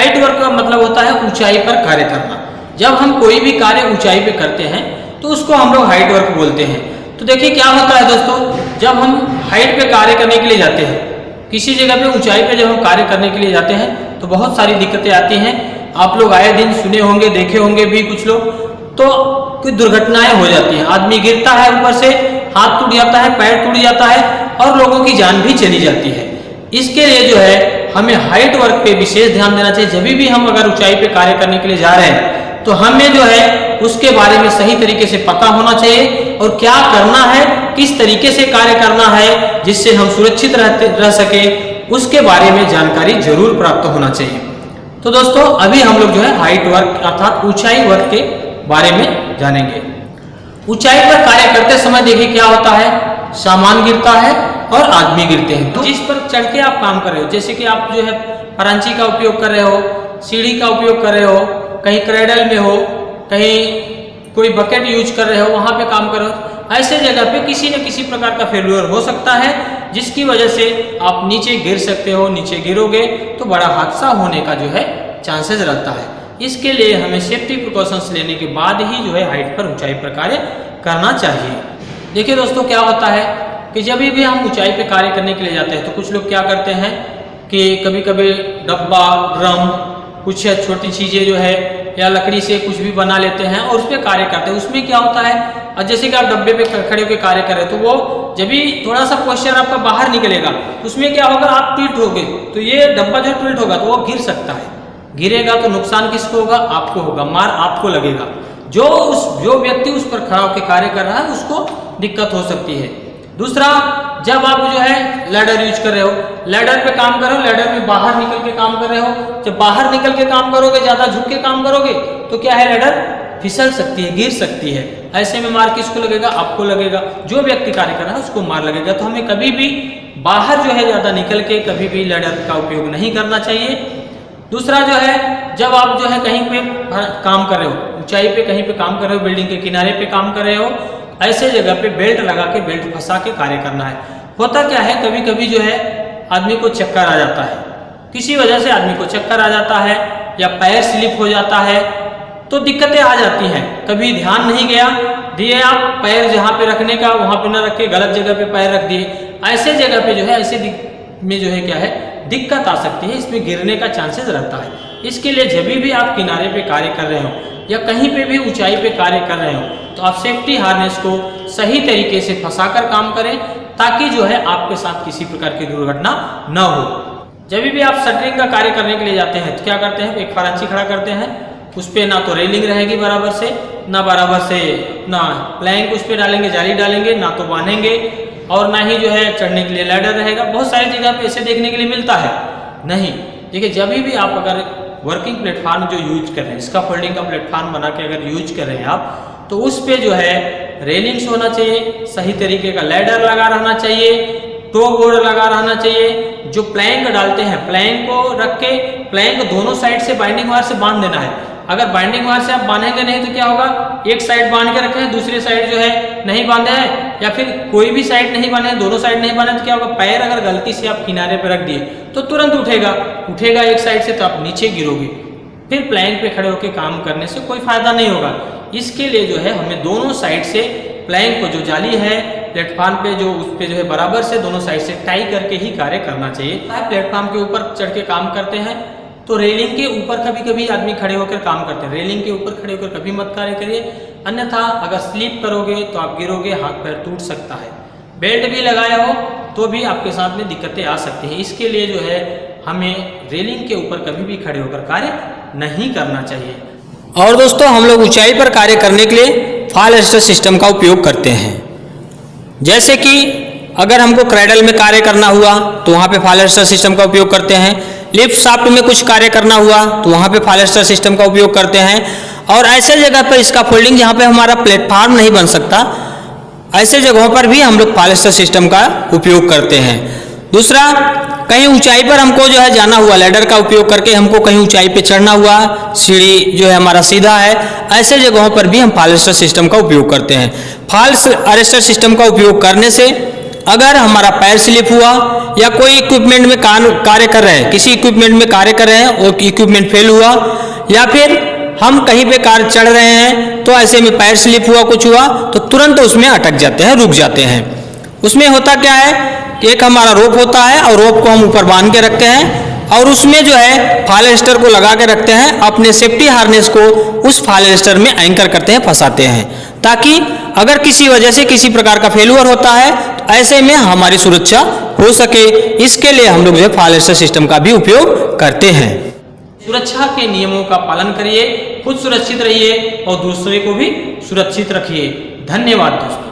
Height work का मतलब होता है ऊंचाई पर कार्य करना। जब हम कोई भी कार्य ऊंचाई पे करते हैं तो उसको हम लोग हाइट वर्क बोलते हैं। तो देखिए क्या होता है दोस्तों, जब हम हाइट पे कार्य करने के लिए जाते हैं, किसी जगह पे ऊंचाई पे जब हम कार्य करने के लिए जाते हैं तो बहुत सारी दिक्कतें आती हैं। आप लोग आए दिन सुने होंगे, देखे होंगे भी कुछ लोग, तो कुछ दुर्घटनाएं हो जाती हैं। आदमी गिरता है, ऊपर से हाथ टूट जाता है, पैर टूट जाता है और लोगों की जान भी चली जाती है। इसके लिए जो है हमें हाइट वर्क पे विशेष ध्यान देना चाहिए। जब भी हम अगर ऊंचाई पे कार्य करने के लिए जा रहे हैं तो हमें जो है उसके बारे में सही तरीके से पता होना चाहिए और क्या करना है, किस तरीके से कार्य करना है जिससे हम सुरक्षित रह सके, उसके बारे में जानकारी जरूर प्राप्त होना चाहिए। तो दोस्तों अभी हम लोग जो है हाइट वर्क अर्थात ऊंचाई वर्क के बारे में जानेंगे। ऊंचाई पर कार्य करते समय देखिए क्या होता है, सामान गिरता है और आदमी गिरते हैं। तो जिस पर चढ़ के आप काम कर रहे हो, जैसे कि आप जो है फरांची का उपयोग कर रहे हो, सीढ़ी का उपयोग कर रहे हो, कहीं क्रेडल में हो, कहीं कोई बकेट यूज कर रहे हो, वहां पे काम कर रहे हो, ऐसे जगह पे किसी न किसी प्रकार का फेल्यूर हो सकता है जिसकी वजह से आप नीचे गिर सकते हो। नीचे गिरोगे तो बड़ा हादसा होने का जो है चांसेस रहता है। इसके लिए हमें सेफ्टी प्रिकॉशंस लेने के बाद ही जो है हाइट पर ऊंचाई पर कार्य करना चाहिए। देखिए दोस्तों क्या होता है कि जब भी हम ऊंचाई पे कार्य करने के लिए जाते हैं तो कुछ लोग क्या करते हैं कि कभी कभी डब्बा, ड्रम, कुछ छोटी चीज़ें जो है या लकड़ी से कुछ भी बना लेते हैं और उस पर कार्य करते हैं। उसमें क्या होता है, और जैसे कि आप डब्बे पे खड़े होकर कार्य कर रहे हो तो वो जब भी थोड़ा सा पोस्चर आपका बाहर निकलेगा तो उसमें क्या होगा, आप टिल्ट होगे तो ये डब्बा जो टिल्ट होगा तो वो गिर सकता है। गिरेगा तो नुकसान किसको होगा, आपको होगा, मार आपको लगेगा। जो व्यक्ति उस पर खड़ा होकर कार्य कर रहा है उसको दिक्कत हो सकती है। दूसरा, जब आप जो है लैडर यूज कर रहे हो, लैडर पे काम कर रहे हो, लैडर में बाहर निकल के काम कर रहे हो, जब बाहर निकल के काम करोगे, ज्यादा झुक के काम करोगे तो क्या है, लैडर फिसल सकती है, गिर सकती है। ऐसे में मार किसको लगेगा, आपको लगेगा। जो व्यक्ति कार्य कर रहा है उसको मार लगेगा। तो हमें कभी भी बाहर जो है ज्यादा निकल के कभी भी लैडर का उपयोग नहीं करना चाहिए। दूसरा जो है, जब आप जो है कहीं पे काम कर रहे हो, ऊंचाई पे कहीं पे काम कर रहे हो, बिल्डिंग के किनारे पे काम कर रहे हो, ऐसे जगह पे बेल्ट लगा के, बेल्ट फंसा के कार्य करना है। होता क्या है, कभी कभी जो है आदमी को चक्कर आ जाता है, किसी वजह से आदमी को चक्कर आ जाता है या पैर स्लिप हो जाता है तो दिक्कतें आ जाती हैं। कभी ध्यान नहीं गया, दिए आप पैर जहाँ पे रखने का वहाँ पे न रख के गलत जगह पे पैर रख दिए, ऐसे जगह पे जो है ऐसे में जो है क्या है दिक्कत आ सकती है, इसमें गिरने का चांसेस रहता है। इसके लिए जब भी आप किनारे पे कार्य कर रहे हो या कहीं पे भी ऊंचाई पे कार्य कर रहे हो तो आप सेफ्टी हार्नेस को सही तरीके से फंसाकर काम करें ताकि जो है आपके साथ किसी प्रकार की दुर्घटना न हो। जब भी आप शटरिंग का कार्य करने के लिए जाते हैं तो क्या करते हैं, एक फरांची खड़ा करते हैं, उस पर ना तो रेलिंग रहेगी बराबर से, ना बराबर से ना प्लैंक उस पर डालेंगे, जाली डालेंगे, ना तो बांधेंगे और ना ही जो है चढ़ने के लिए लैडर रहेगा। बहुत सारी जगह पे ऐसे देखने के लिए मिलता है। नहीं, देखिए जब भी आप अगर वर्किंग प्लेटफॉर्म जो यूज कर रहे हैं, इसका फोल्डिंग का प्लेटफॉर्म बना के अगर यूज कर रहे हैं आप, तो उस पे जो है रेलिंग्स होना चाहिए, सही तरीके का लैडर लगा रहना चाहिए, टो बोर्ड लगा रहना चाहिए। जो प्लैंक डालते हैं, प्लैंक को रख के प्लैंक दोनों साइड से बाइंडिंग वायर से बांध देना है। अगर बाइंडिंग वायर से आप बांधेंगे नहीं तो क्या होगा, एक साइड बांध के रखे हैं, दूसरी साइड जो है नहीं बांधे हैं, या फिर कोई भी साइड नहीं बांधे, दोनों साइड नहीं बांधे तो क्या होगा, पैर अगर गलती से आप किनारे पे रख दिए तो तुरंत उठेगा एक साइड से तो आप नीचे गिरोगे। फिर प्लैंक पे खड़े होकर काम करने से कोई फायदा नहीं होगा। इसके लिए जो है हमें दोनों साइड से प्लैंक को, जो जाली है प्लेटफॉर्म पे, जो उस पे जो है बराबर से दोनों साइड से टाई करके ही कार्य करना चाहिए। प्लेटफॉर्म के ऊपर चढ़ के काम करते हैं तो रेलिंग के ऊपर कभी कभी आदमी खड़े होकर काम करते हैं, रेलिंग के ऊपर खड़े होकर कभी मत कार्य करिए, अन्यथा अगर स्लिप करोगे तो आप गिरोगे, हाथ पैर टूट सकता है। बेल्ट भी लगाया हो तो भी आपके साथ में दिक्कतें आ सकती हैं। इसके लिए जो है हमें रेलिंग के ऊपर कभी भी खड़े होकर कार्य नहीं करना चाहिए। और दोस्तों हम लोग ऊंचाई पर कार्य करने के लिए फॉल अरेस्टर सिस्टम का उपयोग करते हैं। जैसे कि अगर हमको क्रेडल में कार्य करना हुआ तो वहाँ पे फॉल अरेस्टर सिस्टम का उपयोग करते हैं। लिफ्ट शाफ्ट में कुछ कार्य करना हुआ तो वहाँ पे फॉल अरेस्टर सिस्टम का उपयोग करते हैं। और ऐसे जगह पर इसका फोल्डिंग जहाँ पे हमारा प्लेटफॉर्म नहीं बन सकता, ऐसे जगहों पर भी हम लोग फॉल अरेस्टर सिस्टम का उपयोग करते हैं। दूसरा, कहीं ऊंचाई पर हमको जो है जाना हुआ, लैडर का उपयोग करके हमको कहीं ऊंचाई पे चढ़ना हुआ, सीढ़ी जो है हमारा सीधा है, ऐसे जगहों पर भी हम फॉल अरेस्टर सिस्टम का उपयोग करते हैं। फॉल अरेस्टर सिस्टम का उपयोग करने से अगर हमारा पैर स्लिप हुआ या कोई इक्विपमेंट में कार्य कर रहे हैं, किसी इक्विपमेंट में कार्य कर रहे हैं और इक्विपमेंट फेल हुआ, या फिर हम कहीं पे कार चढ़ रहे हैं तो ऐसे में पैर स्लिप हुआ, कुछ हुआ, तो तुरंत उसमें अटक जाते हैं, रुक जाते हैं। उसमें होता क्या है कि एक हमारा रोप होता है और रोप को हम ऊपर बांध के रखते हैं और उसमें जो है फाइल को लगा के रखते हैं, अपने सेफ्टी हार्नेस को उस फाइल में एंकर करते हैं, फंसाते हैं, ताकि अगर किसी वजह से किसी प्रकार का फेल्यूर होता है तो ऐसे में हमारी सुरक्षा हो सके। इसके लिए हम लोग जो है फाइल सिस्टम का भी उपयोग करते हैं। सुरक्षा के नियमों का पालन करिए, खुद सुरक्षित रहिए और दूसरे को भी सुरक्षित रखिए। धन्यवाद दोस्तों।